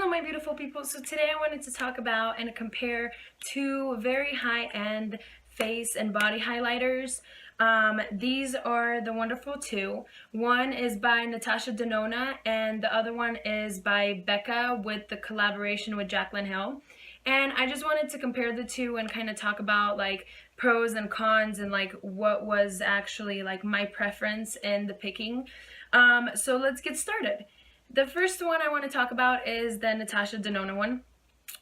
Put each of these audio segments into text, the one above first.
Hello my beautiful people. So today I wanted to talk about and compare two very high-end face and body highlighters. These are the wonderful two. One is by Natasha Denona and the other one is by Becca with the collaboration with Jaclyn. And I just wanted to compare the two and kind of talk about like pros and cons and like what was actually like my preference in the picking. So let's get started. The first one I want to talk about is the Natasha Denona one.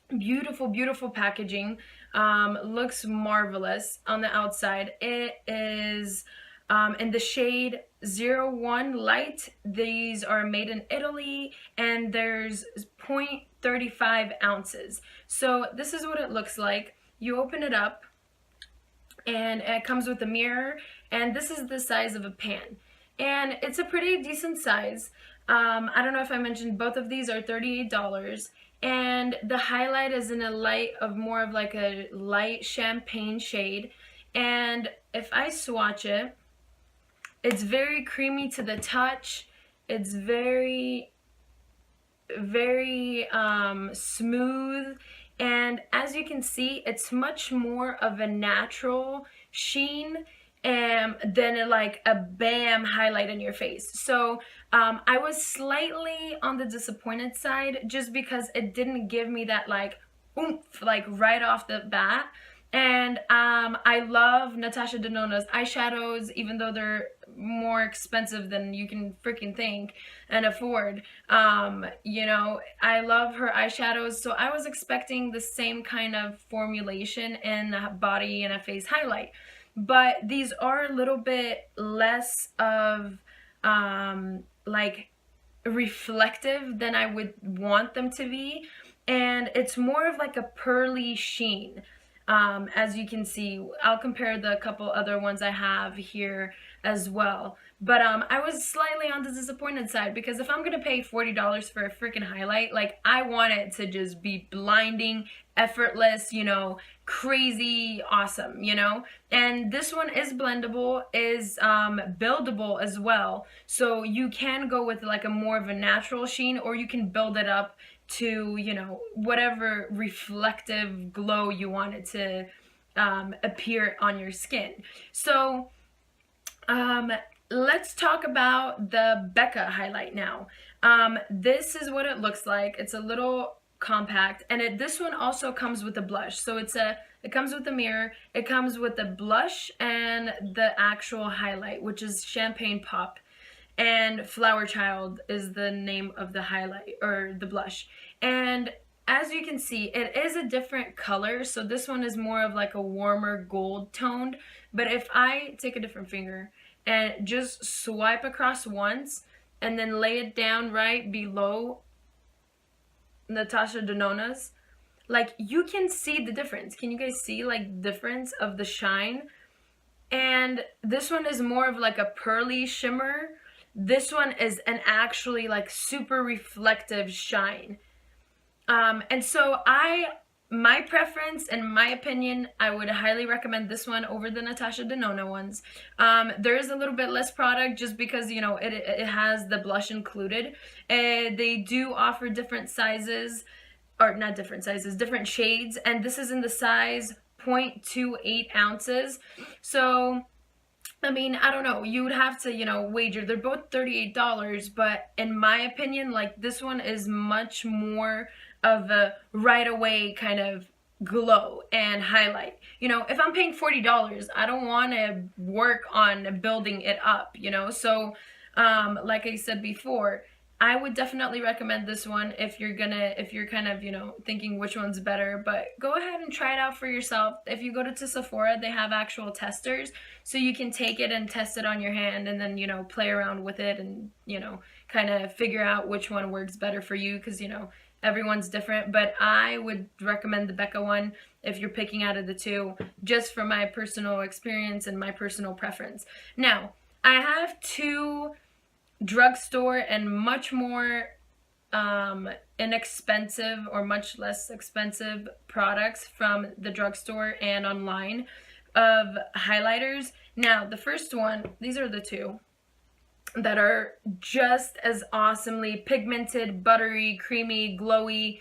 Beautiful, beautiful packaging. Looks marvelous on the outside. It is in the shade 01 Light. These are made in Italy and there's 0.35 ounces. So this is what it looks like. You open it up and it comes with a mirror, and this is the size of a pan. And it's a pretty decent size. I don't know if I mentioned both of these are $38, and the highlight is in a light of more of like a light champagne shade. And if I swatch it, it's very creamy to the touch. It's very smooth, and as you can see, it's much more of a natural sheen than like a bam highlight in your face. So I was slightly on the disappointed side just because it didn't give me that like oomph like right off the bat. And I love Natasha Denona's eyeshadows, even though they're more expensive than you can freaking think and afford. You know, I love her eyeshadows, so I was expecting the same kind of formulation in a body and a face highlight. But these are a little bit less of like reflective than I would want them to be, and it's more of like a pearly sheen. As you can see, I'll compare the couple other ones I have here as well. But I was slightly on the disappointed side, because if I'm gonna pay $40 for a freaking highlight, like I want it to just be blinding, effortless, you know, crazy awesome, you know. And this one is blendable, is buildable as well, so you can go with like a more of a natural sheen, or you can build it up to, you know, whatever reflective glow you want it to appear on your skin. So let's talk about the Becca highlight now. This is what it looks like. It's a little compact, and this one also comes with a blush. So it comes with a mirror, it comes with a blush and the actual highlight, which is Champagne Pop. And Flower Child is the name of the highlight, or the blush. And as you can see, it is a different color, so this one is more of like a warmer gold toned. But if I take a different finger and just swipe across once and then lay it down right below Natasha Denona's, like, you can see the difference. Can you guys see like the difference of the shine? And this one is more of like a pearly shimmer. This one is an actually like super reflective shine. And so my preference and my opinion, I would highly recommend this one over the Natasha Denona ones. There is a little bit less product just because, you know, it has the blush included. They do offer different sizes, or not different sizes, different shades, and this is in the size 0.28 ounces. So I mean, I don't know, you would have to, you know, wager. They're both $38, but in my opinion, like, this one is much more of a right away kind of glow and highlight. You know, if I'm paying $40, I don't want to work on building it up, you know. So like I said before, I would definitely recommend this one if you're kind of, you know, thinking which one's better. But go ahead and try it out for yourself. If you go to Sephora, they have actual testers, so you can take it and test it on your hand and then, you know, play around with it and, you know, kind of figure out which one works better for you, because, you know, everyone's different. But I would recommend the Becca one if you're picking out of the two, just from my personal experience and my personal preference. Now, I have two drugstore and much more inexpensive or much less expensive products from the drugstore and online of highlighters. Now, the first one, these are the two. that are just as awesomely pigmented, buttery, creamy, glowy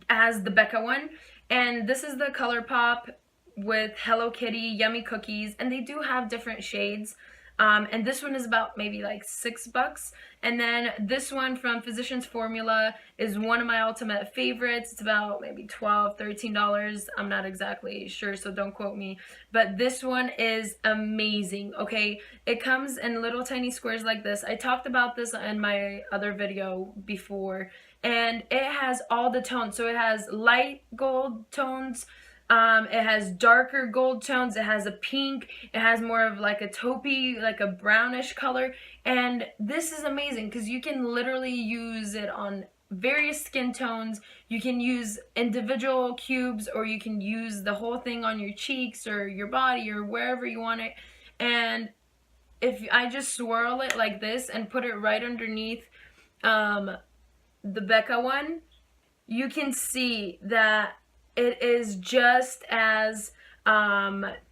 as the Becca one. And this is the ColourPop with Hello Kitty Yummy Cookies, and they do have different shades. And this one is about maybe like $6. And then this one from Physicians Formula is one of my ultimate favorites. It's about maybe $12, $13. I'm not exactly sure, so don't quote me. But this one is amazing, okay? It comes in little tiny squares like this. I talked about this in my other video before. And it has all the tones. So it has light gold tones, it has darker gold tones, it has a pink, it has more of like a taupey, like a brownish color. And this is amazing because you can literally use it on various skin tones. You can use individual cubes, or you can use the whole thing on your cheeks or your body or wherever you want it. And if I just swirl it like this and put it right underneath the Becca one, you can see that it is just as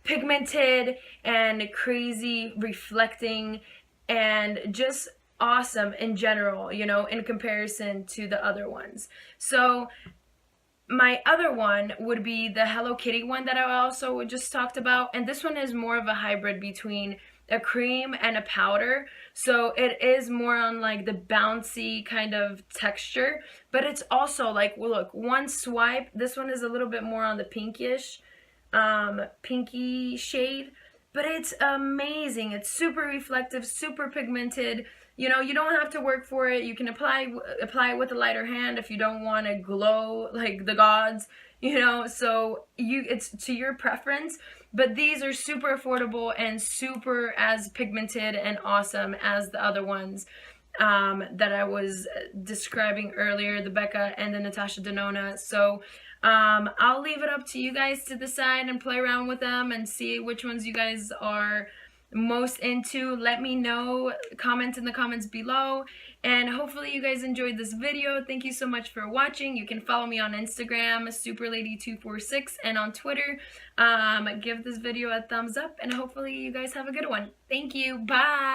pigmented and crazy, reflecting, and just awesome in general, you know, in comparison to the other ones. So my other one would be the Hello Kitty one that I also just talked about, and this one is more of a hybrid between a cream and a powder, so it is more on like the bouncy kind of texture, but it's also like, well, look, one swipe, this one is a little bit more on the pinkish pinky shade, but it's amazing. It's super reflective, super pigmented. You know, you don't have to work for it. You can apply it with a lighter hand if you don't want to glow like the gods, you know, so it's to your preference. But these are super affordable and super as pigmented and awesome as the other ones that I was describing earlier, the Becca and the Natasha Denona. So I'll leave it up to you guys to decide and play around with them and see which ones you guys are most into. Let me know, comment in the comments below, and hopefully you guys enjoyed this video. Thank you so much for watching. You can follow me on Instagram, superlady246, and on Twitter. Give this video a thumbs up, and hopefully you guys have a good one. Thank you. Bye.